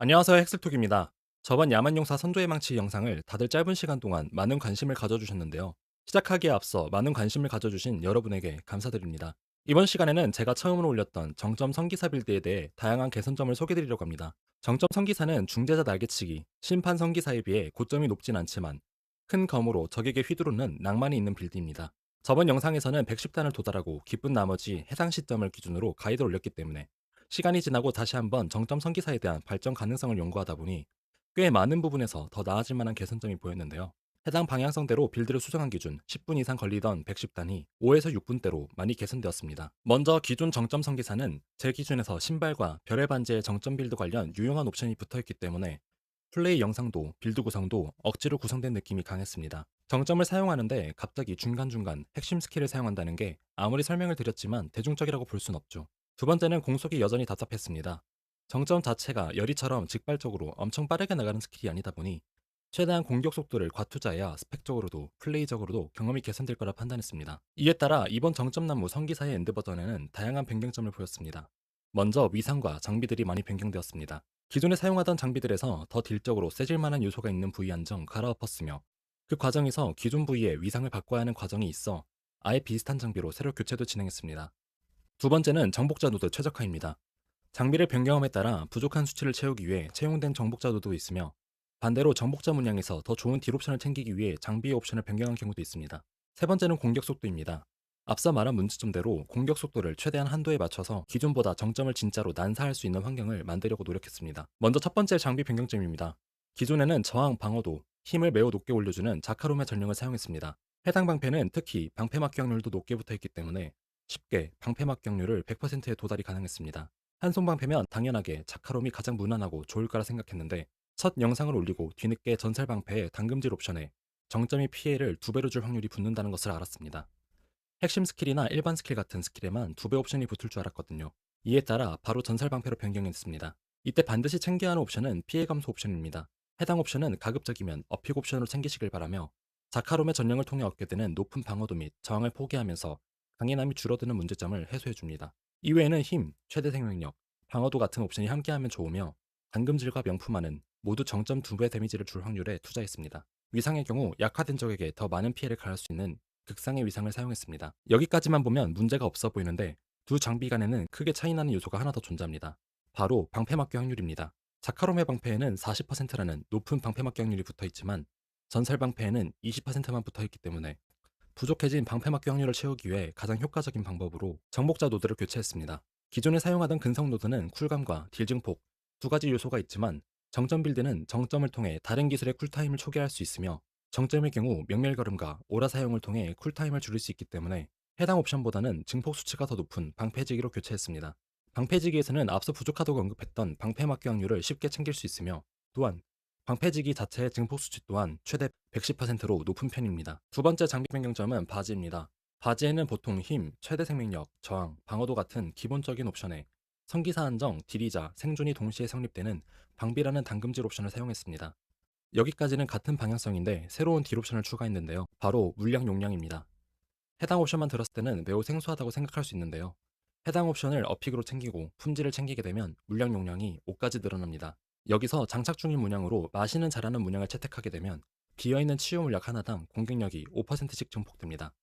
안녕하세요, 헥슬톡입니다. 저번 야만용사 선조의 망치 영상을 다들 짧은 시간 동안 많은 관심을 가져주셨는데요. 시작하기에 앞서 많은 관심을 가져주신 여러분에게 감사드립니다. 이번 시간에는 제가 처음으로 올렸던 정점 성기사 빌드에 대해 다양한 개선점을 소개드리려고 합니다. 정점 성기사는 중재자 날개치기, 심판 성기사에 비해 고점이 높진 않지만 큰 검으로 적에게 휘두르는 낭만이 있는 빌드입니다. 저번 영상에서는 110단을 도달하고 기쁜 나머지 해당 시점을 기준으로 가이드를 올렸기 때문에 시간이 지나고 다시 한번 정점 성기사에 대한 발전 가능성을 연구하다 보니 꽤 많은 부분에서 더 나아질 만한 개선점이 보였는데요. 해당 방향성대로 빌드를 수정한 기준 10분 이상 걸리던 110단이 5에서 6분대로 많이 개선되었습니다. 먼저 기존 정점 성기사는 제 기준에서 신발과 별의 반지의 정점 빌드 관련 유용한 옵션이 붙어있기 때문에 플레이 영상도 빌드 구성도 억지로 구성된 느낌이 강했습니다. 정점을 사용하는데 갑자기 중간중간 핵심 스킬을 사용한다는 게 아무리 설명을 드렸지만 대중적이라고 볼 순 없죠. 두 번째는 공속이 여전히 답답했습니다. 정점 자체가 열이처럼 직발적으로 엄청 빠르게 나가는 스킬이 아니다 보니 최대한 공격 속도를 과투자해야 스펙적으로도 플레이적으로도 경험이 개선될 거라 판단했습니다. 이에 따라 이번 정점 난무 성기사의 엔드 버전에는 다양한 변경점을 보였습니다. 먼저 위상과 장비들이 많이 변경되었습니다. 기존에 사용하던 장비들에서 더 딜적으로 세질 만한 요소가 있는 부위 한정 갈아엎었으며 그 과정에서 기존 부위의 위상을 바꿔야 하는 과정이 있어 아예 비슷한 장비로 새로 교체도 진행했습니다. 두 번째는 정복자 노드 최적화입니다. 장비를 변경함에 따라 부족한 수치를 채우기 위해 채용된 정복자 노드도 있으며 반대로 정복자 문양에서 더 좋은 딜 옵션을 챙기기 위해 장비의 옵션을 변경한 경우도 있습니다. 세 번째는 공격 속도입니다. 앞서 말한 문제점대로 공격 속도를 최대한 한도에 맞춰서 기존보다 정점을 진짜로 난사할 수 있는 환경을 만들려고 노력했습니다. 먼저 첫 번째 장비 변경점입니다. 기존에는 저항 방어도, 힘을 매우 높게 올려주는 자카롬의 전령을 사용했습니다. 해당 방패는 특히 방패 막기 확률도 높게 붙어있기 때문에 쉽게 방패 막격률을 100%에 도달이 가능했습니다. 한손 방패면 당연하게 자카롬이 가장 무난하고 좋을 거라 생각했는데 첫 영상을 올리고 뒤늦게 전설 방패의 당금질 옵션에 정점이 피해를 2배로 줄 확률이 붙는다는 것을 알았습니다. 핵심 스킬이나 일반 스킬 같은 스킬에만 2배 옵션이 붙을 줄 알았거든요. 이에 따라 바로 전설 방패로 변경했습니다. 이때 반드시 챙겨야 하는 옵션은 피해 감소 옵션입니다. 해당 옵션은 가급적이면 어픽 옵션으로 챙기시길 바라며 자카롬의 전령을 통해 얻게 되는 높은 방어도 및 저항을 포기하면서 강인함이 줄어드는 문제점을 해소해줍니다. 이외에는 힘, 최대 생명력, 방어도 같은 옵션이 함께하면 좋으며 당금질과 명품화는 모두 정점 2배 데미지를 줄 확률에 투자했습니다. 위상의 경우 약화된 적에게 더 많은 피해를 가할 수 있는 극상의 위상을 사용했습니다. 여기까지만 보면 문제가 없어 보이는데 두 장비 간에는 크게 차이나는 요소가 하나 더 존재합니다. 바로 방패 막기 확률입니다. 자카롬의 방패에는 40%라는 높은 방패 막기 확률이 붙어있지만 전설 방패에는 20%만 붙어있기 때문에 부족해진 방패 막기 확률을 채우기 위해 가장 효과적인 방법으로 정복자 노드를 교체했습니다. 기존에 사용하던 근성 노드는 쿨감과 딜 증폭 두 가지 요소가 있지만 정점 빌드는 정점을 통해 다른 기술의 쿨타임을 초기화할 수 있으며 정점의 경우 명렬걸음과 오라 사용을 통해 쿨타임을 줄일 수 있기 때문에 해당 옵션보다는 증폭 수치가 더 높은 방패지기로 교체했습니다. 방패지기에서는 앞서 부족하다고 언급했던 방패 막기 확률을 쉽게 챙길 수 있으며 또한 방패지기 자체의 증폭 수치 또한 최대 110%로 높은 편입니다. 두 번째 장비 변경점은 바지입니다. 바지에는 보통 힘, 최대 생명력, 저항, 방어도 같은 기본적인 옵션에 성기사 한정, 딜이자 생존이 동시에 성립되는 방비라는 당금질 옵션을 사용했습니다. 여기까지는 같은 방향성인데 새로운 딜 옵션을 추가했는데요. 바로 물량 용량입니다. 해당 옵션만 들었을 때는 매우 생소하다고 생각할 수 있는데요. 해당 옵션을 어픽으로 챙기고 품질을 챙기게 되면 물량 용량이 5까지 늘어납니다. 여기서 장착 중인 문양으로 마시는 잘하는 문양을 채택하게 되면 비어있는 치유 물약 하나당 공격력이 5%씩 증폭됩니다.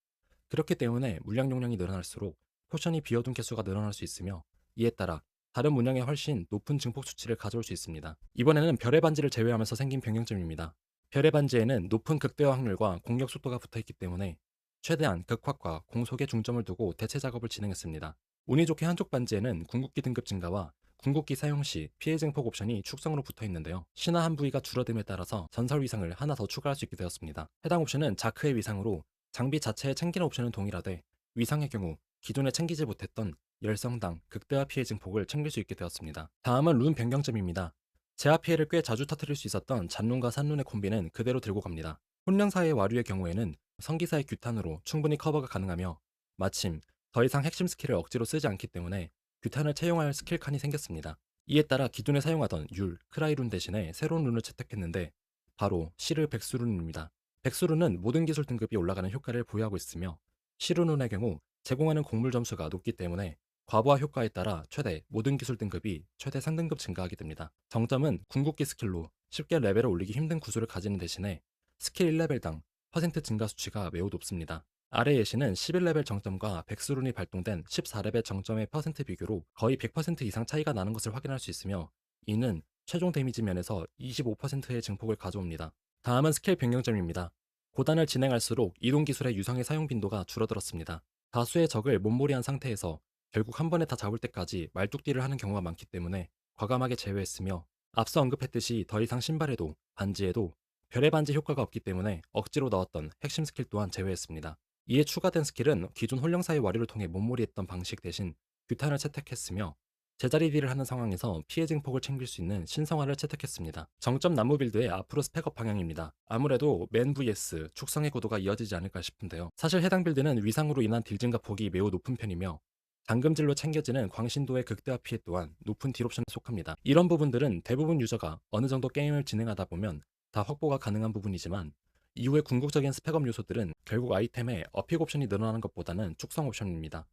그렇기 때문에 물량 용량이 늘어날수록 포션이 비어둔 개수가 늘어날 수 있으며 이에 따라 다른 문양에 훨씬 높은 증폭 수치를 가져올 수 있습니다. 이번에는 별의 반지를 제외하면서 생긴 변경점입니다. 별의 반지에는 높은 극대화 확률과 공격 속도가 붙어있기 때문에 최대한 극확과 공속에 중점을 두고 대체 작업을 진행했습니다. 운이 좋게 한쪽 반지에는 궁극기 등급 증가와 궁극기 사용 시 피해 증폭 옵션이 축성으로 붙어 있는데요. 신화 한 부위가 줄어듦에 따라서 전설 위상을 하나 더 추가할 수 있게 되었습니다. 해당 옵션은 자크의 위상으로 장비 자체에 챙기는 옵션은 동일하되 위상의 경우 기존에 챙기지 못했던 열성당 극대화 피해 증폭을 챙길 수 있게 되었습니다. 다음은 룬 변경점입니다. 제압 피해를 꽤 자주 터뜨릴 수 있었던 잔룬과 산룬의 콤비는 그대로 들고 갑니다. 혼령사의 와류의 경우에는 성기사의 규탄으로 충분히 커버가 가능하며 마침 더 이상 핵심 스킬을 억지로 쓰지 않기 때문에 규탄을 채용할 스킬 칸이 생겼습니다. 이에 따라 기존에 사용하던 율, 크라이룬 대신에 새로운 룬을 채택했는데 바로 시르 백수룬입니다. 백수룬은 모든 기술 등급이 올라가는 효과를 보유하고 있으며 시르룬의 경우 제공하는 곡물 점수가 높기 때문에 과부하 효과에 따라 최대 모든 기술 등급이 최대 3등급 증가하게 됩니다. 정점은 궁극기 스킬로 쉽게 레벨을 올리기 힘든 구슬을 가지는 대신에 스킬 1레벨당 퍼센트 증가 수치가 매우 높습니다. 아래 예시는 11레벨 정점과 백수룬이 발동된 14레벨 정점의 퍼센트 비교로 거의 100% 이상 차이가 나는 것을 확인할 수 있으며, 이는 최종 데미지 면에서 25%의 증폭을 가져옵니다. 다음은 스킬 변경점입니다. 고단을 진행할수록 이동 기술의 유성의 사용 빈도가 줄어들었습니다. 다수의 적을 몸몰이한 상태에서 결국 한 번에 다 잡을 때까지 말뚝딜을 하는 경우가 많기 때문에 과감하게 제외했으며, 앞서 언급했듯이 더 이상 신발에도 반지에도 별의 반지 효과가 없기 때문에 억지로 넣었던 핵심 스킬 또한 제외했습니다. 이에 추가된 스킬은 기존 홀령사의 와류를 통해 몸몰이했던 방식 대신 규탄을 채택했으며, 제자리 딜을 하는 상황에서 피해 증폭을 챙길 수 있는 신성화를 채택했습니다. 정점 나무 빌드의 앞으로 스펙업 방향입니다. 아무래도 맨 vs 축성의 구도가 이어지지 않을까 싶은데요. 사실 해당 빌드는 위상으로 인한 딜 증가 폭이 매우 높은 편이며, 당금질로 챙겨지는 광신도의 극대화 피해 또한 높은 딜옵션에 속합니다. 이런 부분들은 대부분 유저가 어느 정도 게임을 진행하다 보면 다 확보가 가능한 부분이지만, 이후의 궁극적인 스펙업 요소들은 결국 아이템의 어픽 옵션이 늘어나는 것보다는 축성 옵션입니다.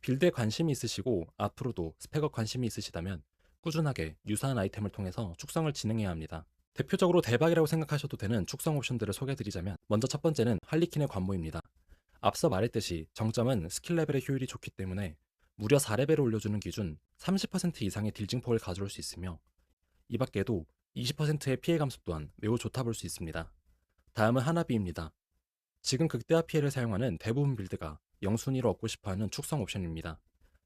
빌드에 관심이 있으시고 앞으로도 스펙업 관심이 있으시다면 꾸준하게 유사한 아이템을 통해서 축성을 진행해야 합니다. 대표적으로 대박이라고 생각하셔도 되는 축성 옵션들을 소개해드리자면, 먼저 첫 번째는 할리퀸의 관모입니다. 앞서 말했듯이 정점은 스킬 레벨의 효율이 좋기 때문에 무려 4레벨을 올려주는 기준 30% 이상의 딜 증폭을 가져올 수 있으며, 이 밖에도 20%의 피해 감소 또한 매우 좋다 볼 수 있습니다. 다음은 하나비입니다. 지금 극대화 피해를 사용하는 대부분 빌드가 영순위로 얻고 싶어하는 축성 옵션입니다.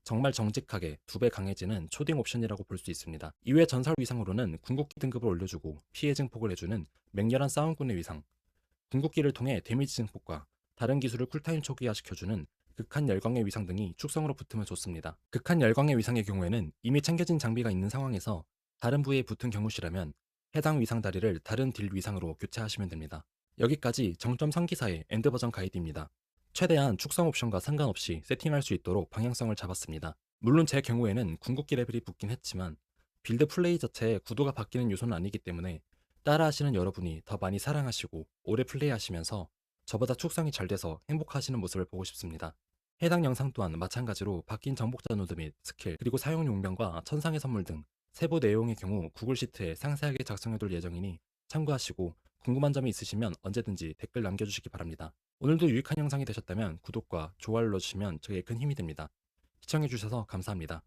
정말 정직하게 2배 강해지는 초딩 옵션이라고 볼 수 있습니다. 이외 전설 위상으로는 궁극기 등급을 올려주고 피해 증폭을 해주는 맹렬한 싸움꾼의 위상, 궁극기를 통해 데미지 증폭과 다른 기술을 쿨타임 초기화시켜주는 극한 열광의 위상 등이 축성으로 붙으면 좋습니다. 극한 열광의 위상의 경우에는 이미 챙겨진 장비가 있는 상황에서 다른 부위에 붙은 경우시라면 해당 위상 다리를 다른 딜 위상으로 교체하시면 됩니다. 여기까지 정점 성기사의 엔드 버전 가이드입니다. 최대한 축성 옵션과 상관없이 세팅할 수 있도록 방향성을 잡았습니다. 물론 제 경우에는 궁극기 레벨이 붙긴 했지만 빌드 플레이 자체에 구도가 바뀌는 요소는 아니기 때문에 따라하시는 여러분이 더 많이 사랑하시고 오래 플레이하시면서 저보다 축성이 잘 돼서 행복하시는 모습을 보고 싶습니다. 해당 영상 또한 마찬가지로 바뀐 정복자 노드 및 스킬, 그리고 사용 용량과 천상의 선물 등 세부 내용의 경우 구글 시트에 상세하게 작성해둘 예정이니 참고하시고, 궁금한 점이 있으시면 언제든지 댓글 남겨주시기 바랍니다. 오늘도 유익한 영상이 되셨다면 구독과 좋아요를 눌러주시면 저에게 큰 힘이 됩니다. 시청해주셔서 감사합니다.